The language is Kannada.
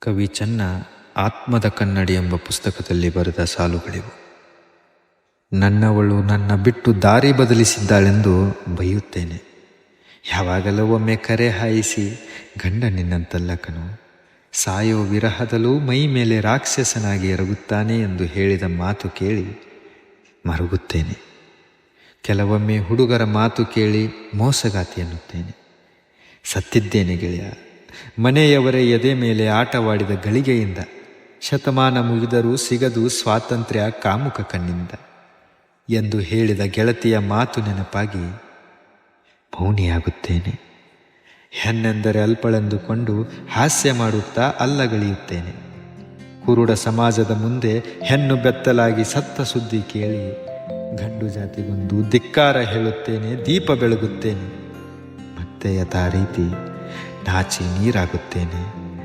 ಕವಿ ಚೆನ್ನ ಆತ್ಮದ ಕನ್ನಡಿ ಎಂಬ ಪುಸ್ತಕದಲ್ಲಿ ಬರೆದ ಸಾಲುಗಳಿವು. ನನ್ನವಳು ನನ್ನ ಬಿಟ್ಟು ದಾರಿ ಬದಲಿಸಿದ್ದಾಳೆಂದು ಬೈಯುತ್ತೇನೆ. ಯಾವಾಗಲೂ ಒಮ್ಮೆ ಕರೆ ಹಾಯಿಸಿ ಗಂಡ ನಿನ್ನಂತಲ್ಲ ಕಣೋ, ಸಾಯೋ ವಿರಹದಲ್ಲೂ ಮೈ ಮೇಲೆ ರಾಕ್ಷಸನಾಗಿ ಎರಗುತ್ತಾನೆ ಎಂದು ಹೇಳಿದ ಮಾತು ಕೇಳಿ ಮರುಗುತ್ತೇನೆ. ಕೆಲವೊಮ್ಮೆ ಹುಡುಗರ ಮಾತು ಕೇಳಿ ಮೋಸಗಾತಿ ಎನ್ನುತ್ತೇನೆ. ಸತ್ತಿದ್ದೇನೆ ಗೆಳೆಯ, ಮನೆಯವರೇ ಎದೆ ಮೇಲೆ ಆಟವಾಡಿದ ಗಳಿಗೆಯಿಂದ. ಶತಮಾನ ಮುಗಿದರೂ ಸಿಗದು ಸ್ವಾತಂತ್ರ್ಯ ಕಾಮುಕ ಕಣ್ಣಿಂದ ಎಂದು ಹೇಳಿದ ಗೆಳತಿಯ ಮಾತು ನೆನಪಾಗಿ ಮೌನಿಯಾಗುತ್ತೇನೆ. ಹೆಣ್ಣೆಂದರೆ ಅಲ್ಪಳೆಂದುಕೊಂಡು ಹಾಸ್ಯ ಮಾಡುತ್ತಾ ಅಲ್ಲಗಳೆಯುತ್ತೇನೆ. ಕುರುಡ ಸಮಾಜದ ಮುಂದೆ ಹೆಣ್ಣು ಬೆತ್ತಲಾಗಿ ಸತ್ತ ಸುದ್ದಿ ಕೇಳಿ ಗಂಡು ಜಾತಿಗೊಂದು ಧಿಕ್ಕಾರ ಹೇಳುತ್ತೇನೆ, ದೀಪ ಬೆಳಗುತ್ತೇನೆ. ಮತ್ತೆ ಯಥಾ ರೀತಿ ನಾಚಿ ನೀರಾಗುತ್ತೇನೆ.